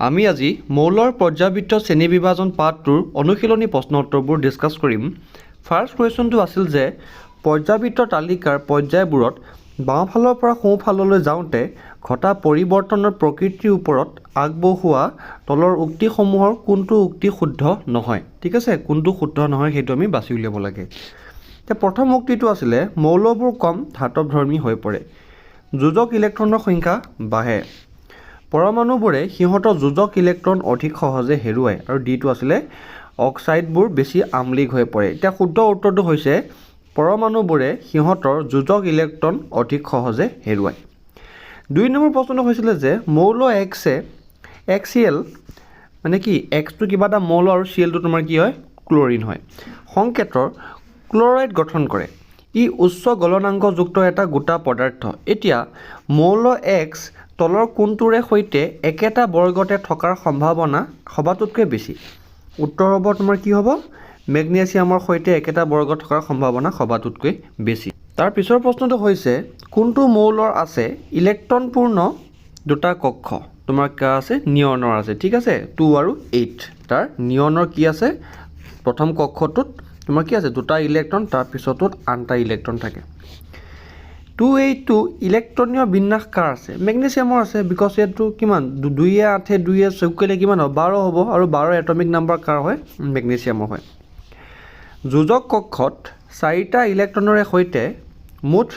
আমি আজি মৌলৰ পৰ্যাবৃত্ত শ্ৰেণীবিভাজন পাঠটোৰ অনুশীলনী প্ৰশ্ন উত্তৰবোৰ ডিছকাছ কৰিম। ফাৰ্ষ্ট কুৱেশ্যনটো আছিল যে পৰ্যাবৃত্ত তালিকাৰ পৰ্যায়বোৰত বাওঁফালৰ পৰা সোঁফাললৈ যাওঁতে ঘটা পৰিৱৰ্তনৰ প্ৰকৃতিৰ ওপৰত আগবঢ়োৱা তলৰ উক্তিসমূহৰ কোনটো উক্তি শুদ্ধ নহয়। ঠিক আছে, কোনটো শুদ্ধ নহয় সেইটো আমি বাছি উলিয়াব লাগে। এতিয়া প্ৰথম উক্তিটো আছিলে মৌলবোৰ কম ধাতৱধৰ্মী হৈ পৰে। যোজক ইলেক্ট্ৰনৰ সংখ্যা বাঢ়ে। পৰমাণুবোৰে সিহঁতৰ যোজক ইলেক্ট্ৰন অধিক সহজে হেৰুৱায়। আৰু ডিটো আছিলে অক্সাইডবোৰ বেছি আম্লিক হৈ পৰে। এতিয়া শুদ্ধ উত্তৰটো হৈছে পৰমাণুবোৰে সিহঁতৰ যোজক ইলেক্ট্ৰন অধিক সহজে হেৰুৱায়। 2 নম্বৰ প্ৰশ্নটো হৈছিলে যে মৌল এক্সিএল মানে কি, এক্সটো কিবা এটা মৌল আৰু চিএলটো তোমাৰ কি হয়, ক্লৰিন হয়, সংকেতৰ ক্লৰাইড গঠন কৰে। ই উচ্চ গলনাংকযুক্ত এটা গোটা পদাৰ্থ। এতিয়া মৌল এক্স তলৰ কোনটোৰে সৈতে একেটা বৰ্গতে থকাৰ সম্ভাৱনা সবাতোতকৈ বেছি? উত্তৰ হ'ব তোমাৰ কি হ'ব, মেগনেছিয়ামৰ সৈতে একেটা বৰ্গত থকাৰ সম্ভাৱনা সবাতোতকৈ বেছি। তাৰ পিছৰ প্ৰশ্নটো হৈছে কোনটো মৌলৰ আছে ইলেক্ট্ৰনপূৰ্ণ দুটা কক্ষ? তোমাৰ কা আছে, নিয়নৰ আছে। ঠিক আছে, 2 আৰু 8। তাৰ নিয়নৰ কি আছে, প্ৰথম কক্ষটোত তোমাৰ কি আছে, দুটা ইলেক্ট্ৰন, তাৰ পিছতোত আনটা ইলেক্ট্ৰন থাকে। 282 ইলেক্ট্ৰনীয় বিন্যাস কাৰ আছে? মেগনেছিয়ামৰ আছে, বিকজ ইয়াতো কিমান 2 8 2 যোগ কৰিলে কিমান হ'ব, 12 হ'ব, আৰু 12 এটমিক নাম্বাৰ কাৰ হয়, মেগনেছিয়ামৰ হয়। যোজক কক্ষত 4টা ইলেক্ট্ৰনৰে সৈতে মুঠ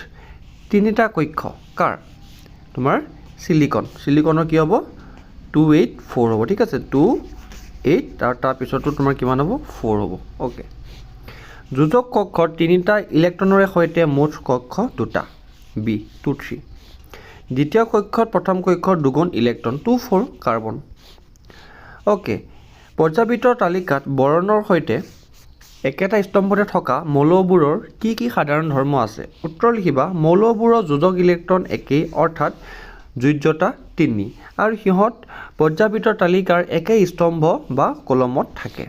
3টা কক্ষ কাৰ? তোমাৰ চিলিকনৰ কি হ'ব, 284 হ'ব। ঠিক আছে, 2 8 আৰু তাৰপিছতো তোমাৰ কিমান হ'ব, 4 হ'ব। অ'কে, যোজক কক্ষত 3টা ইলেক্ট্ৰনৰে সৈতে মুঠ কক্ষ 2টা, বি 2 3। দ্বিতীয় কক্ষত প্ৰথম কক্ষৰ দুগুণ ইলেক্ট্ৰন, 2 4 কাৰ্বন। অ'কে, পৰ্যাবৃত্তৰ তালিকাত বৰণৰ সৈতে একেটা স্তম্ভতে থকা মৌলবোৰৰ কি কি সাধাৰণ ধৰ্ম আছে? উত্তৰ লিখিবা মৌলবোৰৰ যোজক ইলেক্ট্ৰন একেই, অৰ্থাৎ যোজ্যতা 3, আৰু সিহঁত পৰ্যাবৃত্তৰ তালিকাৰ একে স্তম্ভ বা কলমত থাকে।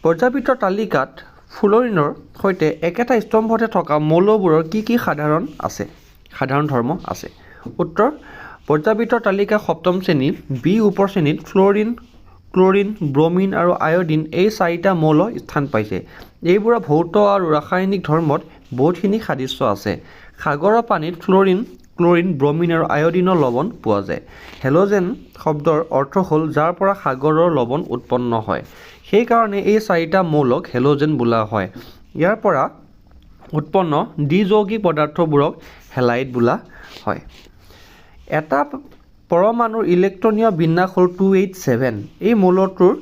পৰ্যাবৃত্তৰ তালিকাত ফ্ল'ৰিনৰ সৈতে একেটা স্তম্ভতে থকা মৌলবোৰৰ কি কি সাধাৰণ ধৰ্ম আছে? উত্তৰ পৰ্যাবৃত্তৰ তালিকা সপ্তম শ্ৰেণী বি ওপৰ শ্ৰেণীত ফ্ল'ৰিন, ক্লৰিন, ব্ৰমিন আৰু আয়ডিন এই 4টা মৌল স্থান পাইছে। এইবোৰৰ ভৌত আৰু ৰাসায়নিক ধৰ্মত বহুতখিনি সাদৃশ্য আছে। সাগৰৰ পানীত ফ্ল'ৰিন, ক্লৰিন, ব্ৰমিন আৰু আয়ডিনৰ লৱণ পোৱা যায়। হেল'জেন শব্দৰ অৰ্থ হ'ল যাৰ পৰা সাগৰৰ লৱণ উৎপন্ন হয়। সেইকাৰণে এই 4টা মৌলক হেল'জেন বোলা হয়। ইয়াৰ পৰা উৎপন্ন দ্বিযৌগিক পদাৰ্থবোৰক হেলাইড বোলা হয়। এটা পৰমাণুৰ ইলেক্ট্ৰনীয় বিন্যাস হ'ল 287। এই মৌলটোৰ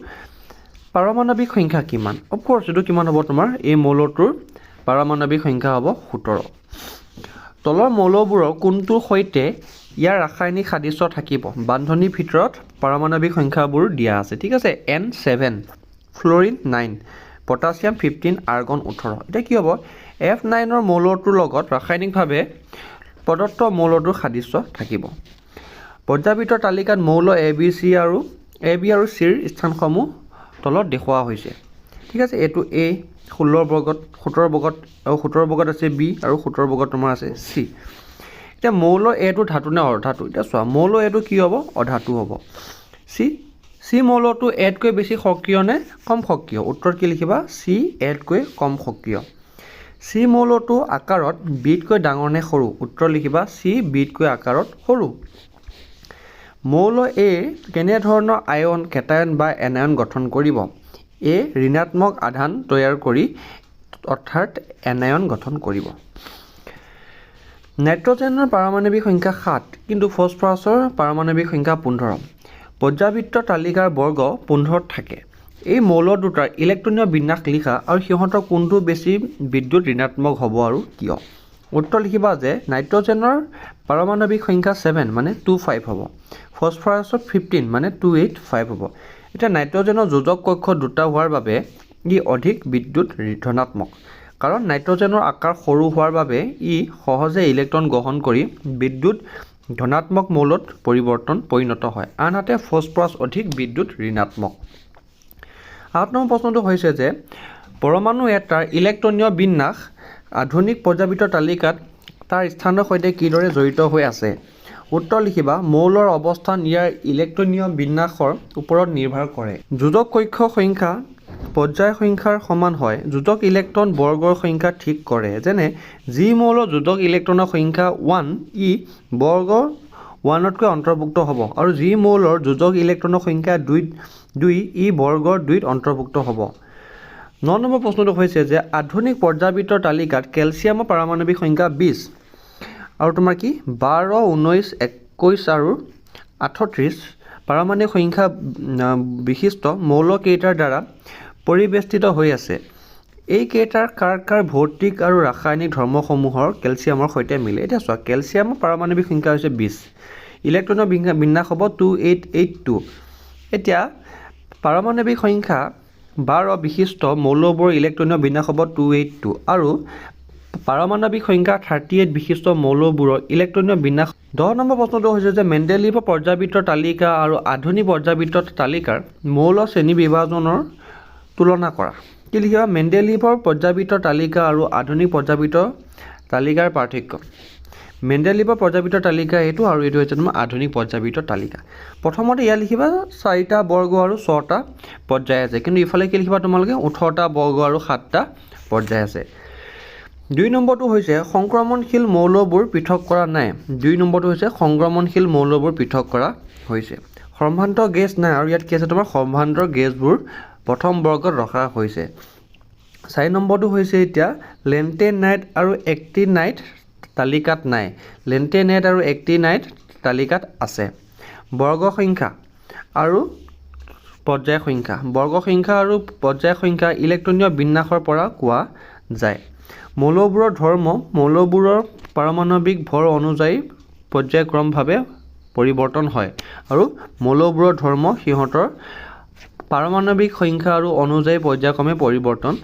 পাৰমাণৱিক সংখ্যা কিমান? অফক'ৰ্ছ এইটো কিমান হ'ব, তোমাৰ এই মৌলটোৰ পাৰমাণৱিক সংখ্যা হ'ব 17। তলৰ মৌলবোৰৰ কোনটোৰ সৈতে ইয়াৰ ৰাসায়নিক সাদৃশ্য থাকিব? বান্ধনিৰ ভিতৰত পাৰমাণৱিক সংখ্যাবোৰ দিয়া আছে। ঠিক আছে, N7, ফ্ল'ৰিন 9, পটাছিয়াম 15, আৰ্গন 18। এতিয়া কি হ'ব, F9ৰ মৌলটোৰ লগত ৰাসায়নিকভাৱে প্ৰদত্ত মৌলটোৰ সাদৃশ্য থাকিব। পৰ্যাবৃত্তৰ তালিকাত মৌল এ বি আৰু চিৰ স্থানসমূহ তলত দেখুওৱা হৈছে। ঠিক আছে, এইটো এ 16 বৰ্গত, 17 বৰ্গত, আৰু 17 বৰ্গত আছে বি, আৰু 17 বৰ্গত তোমাৰ আছে চি। এতিয়া মৌল এটো ধাতু নে অধাতু? এতিয়া চোৱা, মৌল এটো কি হ'ব, অধাতু হ'ব। চি মৌলটো এতকৈ বেছি সক্ৰিয় নে কম সক্ৰিয়? উত্তৰ কি লিখিবা, চি এতকৈ কম সক্ৰিয়। চি মৌলটো আকাৰত বিতকৈ ডাঙৰ নে সৰু? উত্তৰ লিখিবা চি বিতকৈ আকাৰত সৰু। মৌল এ কেনেধৰণৰ আয়ন, কেটায়ন বা এনায়ন গঠন কৰিব? এ ঋণাত্মক আধান তৈয়াৰ কৰি, অৰ্থাৎ এনায়ন গঠন কৰিব। নাইট্ৰজেনৰ পাৰমাণৱিক সংখ্যা 7, কিন্তু ফছফৰাছৰ পাৰমাণৱিক সংখ্যা 15। পৰ্যাবৃত্তৰ তালিকাৰ বৰ্গ 15 থাকে। এই মৌল দুটাৰ ইলেক্ট্ৰনীয় বিন্যাস লিখা আৰু সিহঁতৰ কোনটো বেছি বিদ্যুৎ ঋণাত্মক হ'ব আৰু কিয়? উত্তৰ লিখিবা যে নাইট্ৰজেনৰ পাৰমাণৱিক সংখ্যা 7 মানে 25 হ'ব। ফছফৰাছৰ 15 মানে 285 হ'ব। এতিয়া নাইট্ৰজেনৰ যোজক কক্ষ 2টা হোৱাৰ বাবে ই অধিক বিদ্যুৎ ধনাত্মক, কাৰণ নাইট্ৰজেনৰ আকাৰ সৰু হোৱাৰ বাবে ই সহজে ইলেক্ট্ৰন গ্ৰহণ কৰি বিদ্যুৎ ধনাত্মক মৌলত পৰিণত হয়, আনহাতে ফছফৰাছ অধিক বিদ্যুৎ ঋণাত্মক। 8 নম্বৰ প্ৰশ্নটো হৈছে যে পৰমাণু এটাৰ ইলেক্ট্ৰনীয় বিন্যাস আধুনিক পৰ্যাবৃত্তৰ তালিকাত তাৰ স্থানৰ সৈতে কিদৰে জড়িত হৈ আছে? উত্তৰ লিখিবা মৌলৰ অৱস্থান ইয়াৰ ইলেক্ট্ৰনীয় বিন্যাসৰ ওপৰত নিৰ্ভৰ কৰে। যোজক কক্ষ সংখ্যা পৰ্যায় সংখ্যাৰ সমান হয়। যোজক ইলেক্ট্ৰন বৰ্গৰ সংখ্যা ঠিক কৰে। যেনে যি মৌলৰ যোজক ইলেক্ট্ৰনৰ সংখ্যা 1 ই বৰ্গ 1তকৈ অন্তৰ্ভুক্ত হ'ব আৰু যি মৌলৰ যোজক ইলেক্ট্ৰনৰ সংখ্যা 2 ই বৰ্গৰ 2ত অন্তৰ্ভুক্ত হ'ব। 9 নম্বৰ প্ৰশ্নটো হৈছে যে আধুনিক পৰ্যায়বৃত্তৰ তালিকাত কেলছিয়ামৰ পাৰমাণৱিক সংখ্যা 20 আৰু তোমাৰ কি 12, 19, 21 আৰু 38 পাৰমাণৱিক সংখ্যা বিশিষ্ট মৌল কেইটাৰ দ্বাৰা পৰিবেষ্টিত হৈ আছে। এই কেইটাৰ কাৰ ভৌতিক আৰু ৰাসায়নিক ধৰ্মসমূহৰ কেলছিয়ামৰ সৈতে মিলে। এতিয়া চোৱা কেলছিয়ামৰ পাৰমাণৱিক সংখ্যা হৈছে 20, ইলেক্ট্ৰনৰ বিন্যাস হ'ব 2882। এতিয়া পাৰমাণৱিক সংখ্যা 12 বিশিষ্ট মৌলবোৰৰ ইলেক্ট্ৰনীয় বিন্যাস হ'ব 282 আৰু পাৰমাণৱিক সংখ্যা 38 বিশিষ্ট মৌলবোৰৰ ইলেক্ট্ৰনীয় বিন্যাস। 10 নম্বৰ প্ৰশ্নটো হৈছে যে মেণ্ডেলিভৰ পৰ্যায়বৃত্তৰ তালিকা আৰু আধুনিক পৰ্যায়বৃত্তৰ তালিকাৰ মৌল শ্ৰেণী বিভাজনৰ তুলনা কৰা। কি লিখিবা মেণ্ডেলিভৰ পৰ্যায়বৃত্তৰ তালিকা আৰু আধুনিক পৰ্যায়বৃত্তৰ তালিকাৰ পাৰ্থক্য। মেণ্ডেলিভৰ পৰ্যায়বৃত্তৰ তালিকা এইটো আৰু এইটো হৈছে তোমাৰ আধুনিক পৰ্যায়বৃত্তৰ তালিকা। প্ৰথমতে ইয়াত লিখিবা 4টা বৰ্গ আৰু 6টা পৰ্যায় আছে, কিন্তু ইফালে কি লিখিবা তোমালোকে 18টা বৰ্গ আৰু 7টা পৰ্যায় আছে। 2 নম্বৰটো হৈছে সংক্ৰমণশীল মৌলবোৰ পৃথক কৰা নাই। 2 নম্বৰটো হৈছে সংক্ৰমণশীল মৌলবোৰ পৃথক কৰা হৈছে। সম্ভ্ৰান্ত গেছ নাই আৰু ইয়াত কি আছে তোমাৰ সম্ভ্ৰান্ত গেছবোৰ প্ৰথম বৰ্গত ৰখা হৈছে। 4 নম্বৰটো হৈছে এতিয়া লেণ্টেনাইট আৰু এক্টিনাইট তালিকাত নাই। লেণ্টেনাইট আৰু এক্টিনাইট তালিকাত আছে। বৰ্গ সংখ্যা আৰু পৰ্যায় সংখ্যা। বৰ্গ সংখ্যা আৰু পৰ্যায় সংখ্যা ইলেক্ট্ৰনীয় বিন্যাসৰ পৰা কোৱা যায়। মৌলবোৰৰ ধৰ্ম মৌলবোৰৰ পাৰমাণৱিক ভৰ অনুযায়ী পৰ্যায়ক্ৰমভাৱে পৰিৱৰ্তন হয় আৰু মৌলবোৰৰ ধৰ্ম সিহঁতৰ পাৰমাণৱিক সংখ্যা আৰু অনুযায়ী পৰ্যায়ক্ৰমে পৰিৱৰ্তন